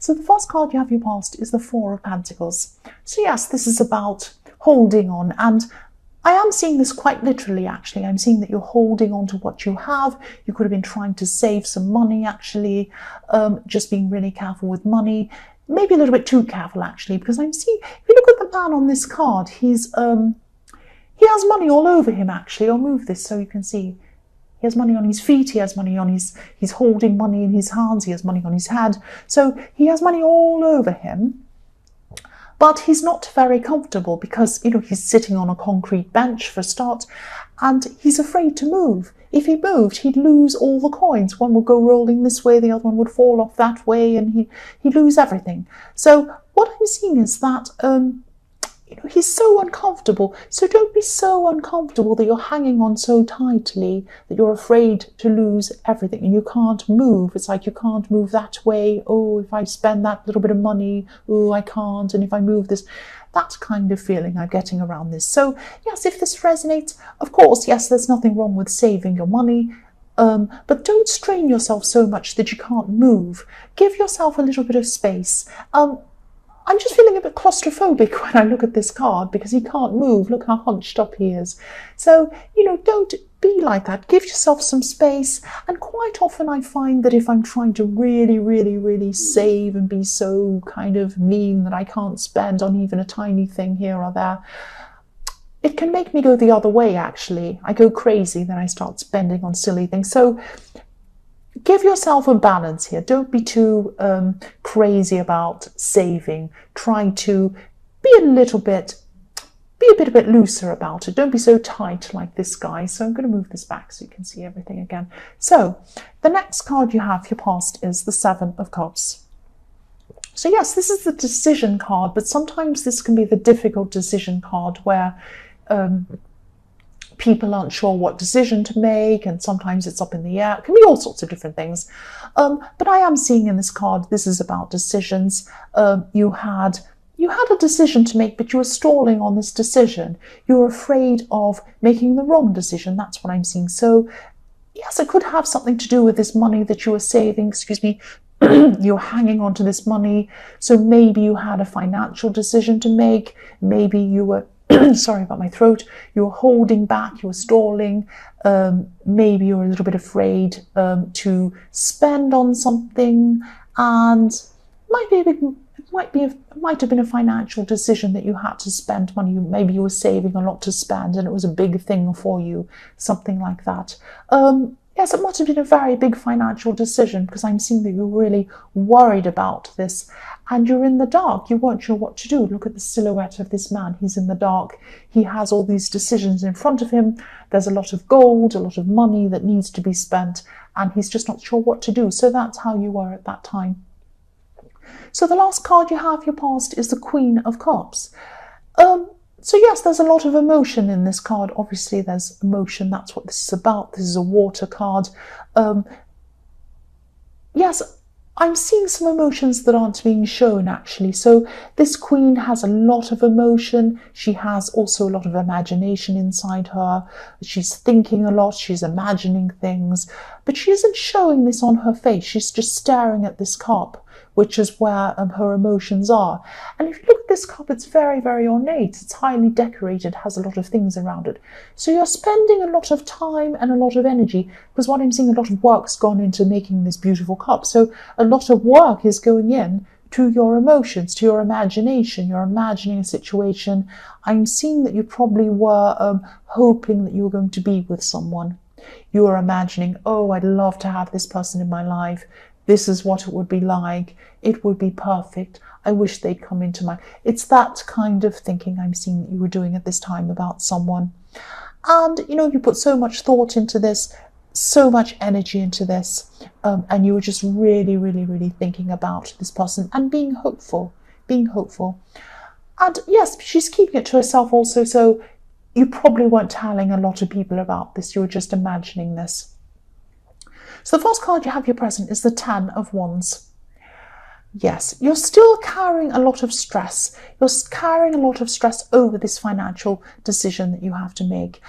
So the first card you have your past is the Four of Pentacles. So yes, this is about holding on, and I am seeing this quite literally, actually. I'm seeing that you're holding on to what you have. You could have been trying to save some money, actually, just being really careful with money. Maybe a little bit too careful, actually, because I'm seeing, if you look at the man on this card, he has money all over him, actually. I'll move this so you can see. He has money on his feet, he has money on he's holding money in his hands, he has money on his head. So he has money all over him. But he's not very comfortable because, he's sitting on a concrete bench for a start, and he's afraid to move. If he moved, he'd lose all the coins. One would go rolling this way, the other one would fall off that way, and he'd lose everything. So what I'm seeing is that he's so uncomfortable. So don't be so uncomfortable that you're hanging on so tightly that you're afraid to lose everything and you can't move. It's like you can't move that way. Oh, if I spend that little bit of money, oh, I can't. And if I move this, that kind of feeling I'm getting around this. So yes, if this resonates, of course, yes, there's nothing wrong with saving your money. But don't strain yourself so much that you can't move. Give yourself a little bit of space. I'm just feeling a bit claustrophobic when I look at this card because he can't move. Look how hunched up he is. So, don't be like that. Give yourself some space. And quite often I find that if I'm trying to really, really, really save and be so kind of mean that I can't spend on even a tiny thing here or there, it can make me go the other way, actually. I go crazy, then I start spending on silly things. So give yourself a balance here. Don't be too crazy about saving. Try to be a bit looser about it. Don't be so tight like this guy. So I'm going to move this back so you can see everything again. So the next card you have, your past, is the Seven of Cups. So yes, this is the decision card, but sometimes this can be the difficult decision card where people aren't sure what decision to make, and sometimes it's up in the air. It can be all sorts of different things. But I am seeing in this card, this is about decisions. You had a decision to make, but you were stalling on this decision. You were afraid of making the wrong decision. That's what I'm seeing. So yes, it could have something to do with this money that you were saving. Excuse me. You're hanging on to this money. So maybe you had a financial decision to make. Maybe you were sorry about my throat. You were holding back, you were stalling. Maybe you were a little bit afraid to spend on something, and it might have been a financial decision that you had to spend money. Maybe you were saving a lot to spend and it was a big thing for you, something like that. Yes, it must have been a very big financial decision because I'm seeing that you're really worried about this and you're in the dark. You weren't sure what to do. Look at the silhouette of this man. He's in the dark. He has all these decisions in front of him. There's a lot of gold, a lot of money that needs to be spent, and he's just not sure what to do. So that's how you were at that time. So the last card you have, your past, is the Queen of Cups. So yes, there's a lot of emotion in this card. Obviously, there's emotion. That's what this is about. This is a water card. Yes, I'm seeing some emotions that aren't being shown, actually. So this queen has a lot of emotion. She has also a lot of imagination inside her. She's thinking a lot. She's imagining things. But she isn't showing this on her face. She's just staring at this cup, which is where her emotions are. And if you look at this cup, it's very, very ornate. It's highly decorated, has a lot of things around it. So you're spending a lot of time and a lot of energy, because what I'm seeing, a lot of work's gone into making this beautiful cup. So a lot of work is going in to your emotions, to your imagination. You're imagining a situation. I'm seeing that you probably were hoping that you were going to be with someone. You were imagining, oh, I'd love to have this person in my life. This is what it would be like. It would be perfect. I wish they'd come into my... It's that kind of thinking I'm seeing that you were doing at this time about someone. And, you know, you put so much thought into this, so much energy into this, and you were just really, really, really thinking about this person and being hopeful, And yes, she's keeping it to herself also, so you probably weren't telling a lot of people about this. You were just imagining this. So the first card you have your present is the Ten of Wands. Yes, you're still carrying a lot of stress. You're carrying a lot of stress over this financial decision that you have to make.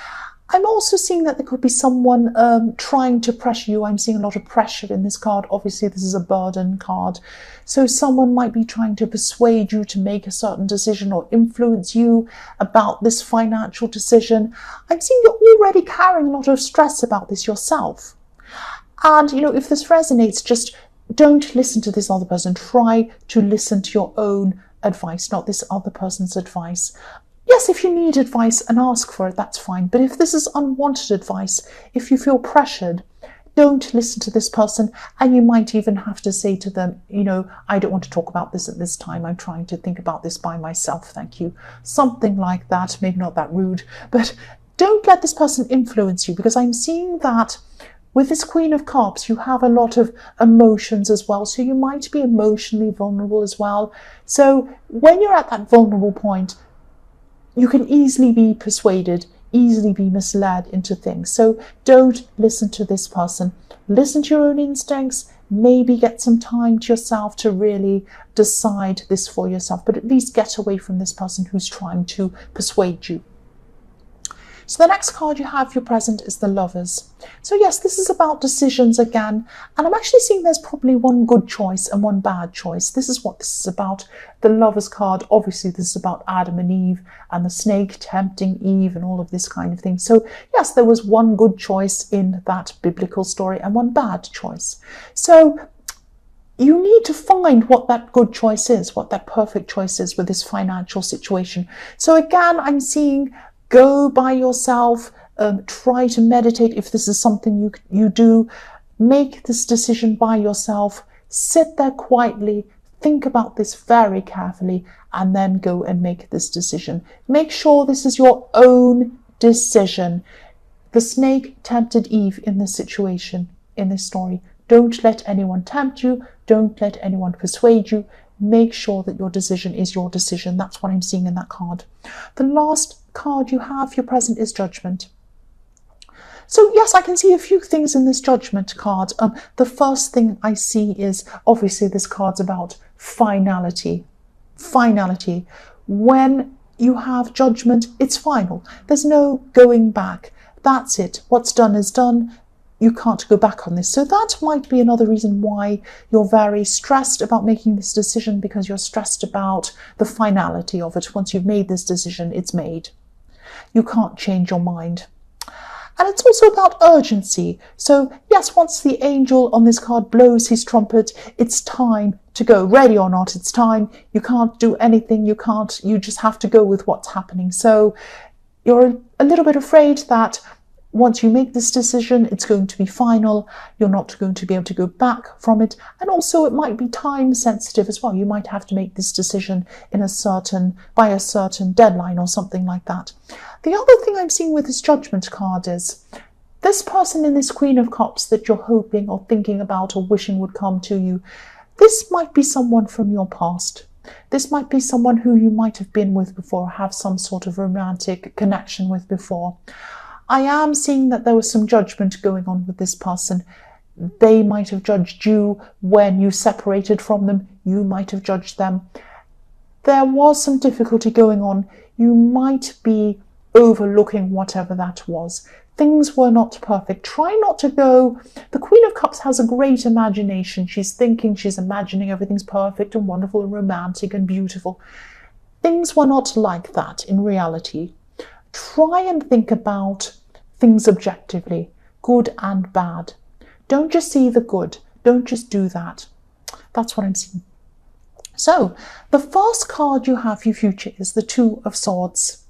I'm also seeing that there could be someone trying to pressure you. I'm seeing a lot of pressure in this card. Obviously, this is a burden card. So someone might be trying to persuade you to make a certain decision or influence you about this financial decision. I'm seeing you're already carrying a lot of stress about this yourself. And, if this resonates, just don't listen to this other person. Try to listen to your own advice, not this other person's advice. Yes, if you need advice and ask for it, that's fine. But if this is unwanted advice, if you feel pressured, don't listen to this person. And you might even have to say to them, I don't want to talk about this at this time. I'm trying to think about this by myself. Thank you. Something like that. Maybe not that rude, but don't let this person influence you, because I'm seeing that with this Queen of Cups, you have a lot of emotions as well. So you might be emotionally vulnerable as well. So when you're at that vulnerable point, you can easily be persuaded, easily be misled into things. So don't listen to this person. Listen to your own instincts. Maybe get some time to yourself to really decide this for yourself, but at least get away from this person who's trying to persuade you. So the next card you have, your present, is the Lovers. So yes, this is about decisions again. And I'm actually seeing there's probably one good choice and one bad choice. This is what this is about. The Lovers card, obviously this is about Adam and Eve and the snake tempting Eve and all of this kind of thing. So yes, there was one good choice in that biblical story and one bad choice. So you need to find what that good choice is, what that perfect choice is with this financial situation. So again, I'm seeing go by yourself, try to meditate if this is something you do. Make this decision by yourself. Sit there quietly, think about this very carefully, and then go and make this decision. Make sure this is your own decision. The snake tempted Eve in this situation, in this story. Don't let anyone tempt you. Don't let anyone persuade you. Make sure that your decision is your decision. That's what I'm seeing in that card. The last card you have, your present, is Judgment. So yes, I can see a few things in this Judgment card. The first thing I see is, obviously this card's about finality. Finality. When you have Judgment, it's final. There's no going back. That's it. What's done is done. You can't go back on this. So that might be another reason why you're very stressed about making this decision, because you're stressed about the finality of it. Once you've made this decision, it's made. You can't change your mind. And it's also about urgency. So yes, once the angel on this card blows his trumpet, it's time to go. Ready or not, it's time. You can't do anything. You just have to go with what's happening. So you're a little bit afraid that once you make this decision, it's going to be final. You're not going to be able to go back from it. And also it might be time sensitive as well. You might have to make this decision by a certain deadline or something like that. The other thing I'm seeing with this Judgment card is this person in this Queen of Cups that you're hoping or thinking about or wishing would come to you. This might be someone from your past. This might be someone who you might have been with before, have some sort of romantic connection with before. I am seeing that there was some judgment going on with this person. They might have judged you when you separated from them. You might have judged them. There was some difficulty going on. You might be overlooking whatever that was. Things were not perfect. Try not to go. The Queen of Cups has a great imagination. She's thinking, she's imagining everything's perfect and wonderful and romantic and beautiful. Things were not like that in reality. Try and think about things objectively, good and bad. Don't just see the good. Don't just do that. That's what I'm seeing. So the first card you have for your future is the Two of Swords.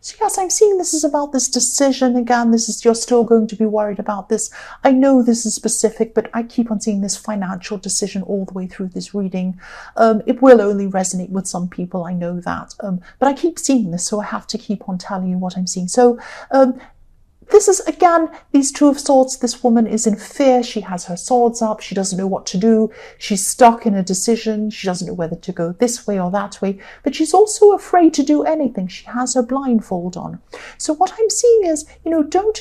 So yes, I'm seeing this is about this decision again. You're still going to be worried about this. I know this is specific, but I keep on seeing this financial decision all the way through this reading. It will only resonate with some people, I know that. But I keep seeing this, so I have to keep on telling you what I'm seeing. So this is, again, these Two of Swords. This woman is in fear. She has her swords up. She doesn't know what to do. She's stuck in a decision. She doesn't know whether to go this way or that way. But she's also afraid to do anything. She has her blindfold on. So what I'm seeing is,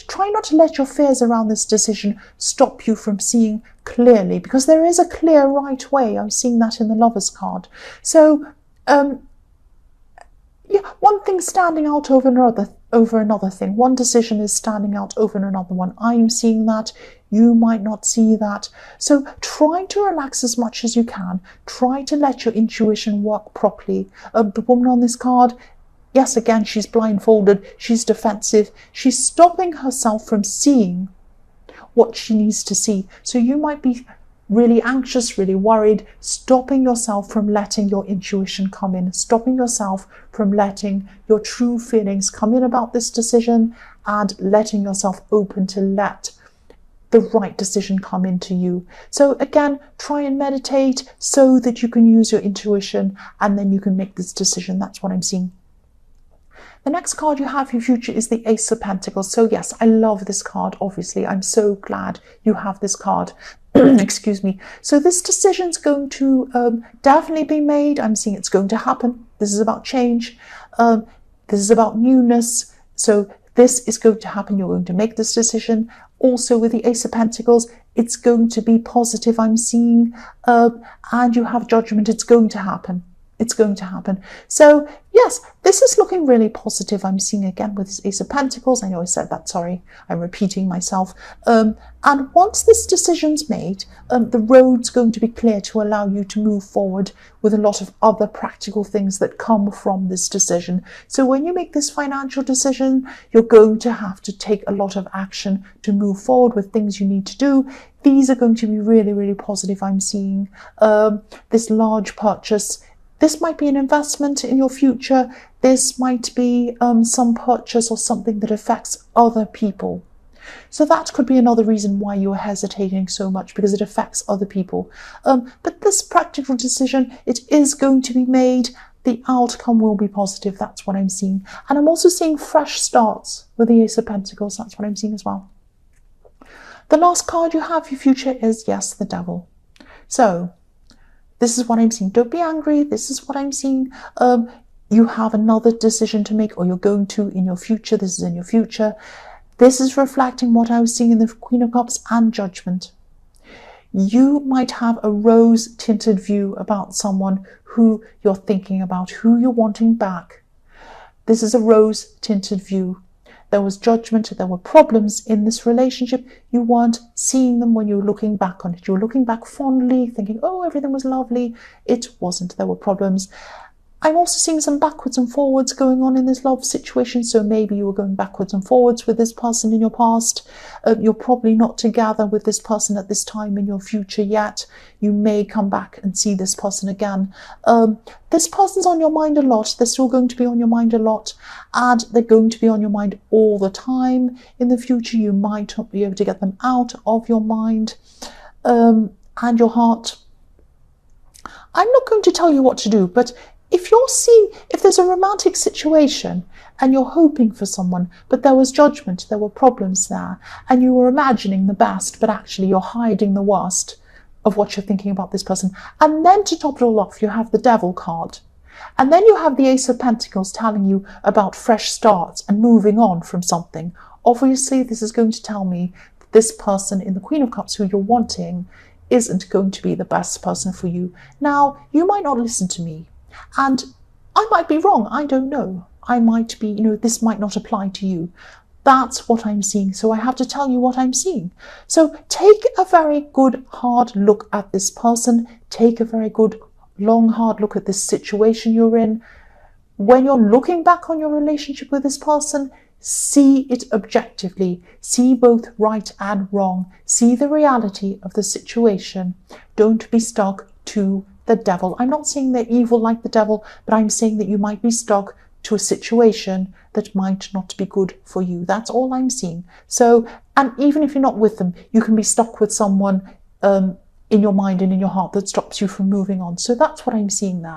try not to let your fears around this decision stop you from seeing clearly, because there is a clear right way. I'm seeing that in the Lovers card. So Yeah, one thing standing out over another thing. One decision is standing out over another one. I'm seeing that. You might not see that. So try to relax as much as you can. Try to let your intuition work properly. The woman on this card, yes, again, she's blindfolded. She's defensive. She's stopping herself from seeing what she needs to see. So you might be really anxious, really worried, stopping yourself from letting your intuition come in, stopping yourself from letting your true feelings come in about this decision, and letting yourself open to let the right decision come into you. So again, try and meditate so that you can use your intuition and then you can make this decision. That's what I'm seeing. The next card you have for your future is the Ace of Pentacles. So yes, I love this card, obviously. I'm so glad you have this card. Excuse me. So this decision's going to definitely be made. I'm seeing it's going to happen. This is about change. This is about newness. So this is going to happen. You're going to make this decision. Also with the Ace of Pentacles, it's going to be positive, I'm seeing. And you have Judgment. It's going to happen. It's going to happen. So yes, this is looking really positive. I'm seeing again with this Ace of Pentacles. I know I said that, sorry, I'm repeating myself. And once this decision's made, the road's going to be clear to allow you to move forward with a lot of other practical things that come from this decision. So when you make this financial decision, you're going to have to take a lot of action to move forward with things you need to do. These are going to be really, really positive. I'm seeing this large purchase. This might be an investment in your future. This might be some purchase or something that affects other people. So that could be another reason why you're hesitating so much, because it affects other people. But this practical decision, it is going to be made. The outcome will be positive. That's what I'm seeing. And I'm also seeing fresh starts with the Ace of Pentacles. That's what I'm seeing as well. The last card you have for your future is, yes, the Devil. So this is what I'm seeing. Don't be angry. This is what I'm seeing. You have another decision to make, or you're going to in your future. This is in your future. This is reflecting what I was seeing in the Queen of Cups and Judgment. You might have a rose-tinted view about someone who you're thinking about, who you're wanting back. This is a rose-tinted view. There was judgment, there were problems in this relationship. You weren't seeing them when you were looking back on it. You were looking back fondly, thinking, oh, everything was lovely. It wasn't. There were problems. I'm also seeing some backwards and forwards going on in this love situation. So maybe you were going backwards and forwards with this person in your past. You're probably not together with this person at this time in your future yet. You may come back and see this person again. This person's on your mind a lot. They're still going to be on your mind a lot. And they're going to be on your mind all the time. In the future, you might not be able to get them out of your mind and your heart. I'm not going to tell you what to do, but if there's a romantic situation and you're hoping for someone, but there was judgment, there were problems there, and you were imagining the best, but actually you're hiding the worst of what you're thinking about this person. And then to top it all off, you have the Devil card. And then you have the Ace of Pentacles telling you about fresh starts and moving on from something. Obviously, this is going to tell me that this person in the Queen of Cups who you're wanting isn't going to be the best person for you. Now, you might not listen to me. And I might be wrong, I don't know. I might be, this might not apply to you. That's what I'm seeing. So I have to tell you what I'm seeing. So take a very good hard look at this person. Take a very good long hard look at this situation you're in. When you're looking back on your relationship with this person, see it objectively. See both right and wrong. See the reality of the situation. Don't be stuck to the Devil. I'm not saying they're evil like the Devil, but I'm saying that you might be stuck to a situation that might not be good for you. That's all I'm seeing. So, and even if you're not with them, you can be stuck with someone in your mind and in your heart that stops you from moving on. So that's what I'm seeing there.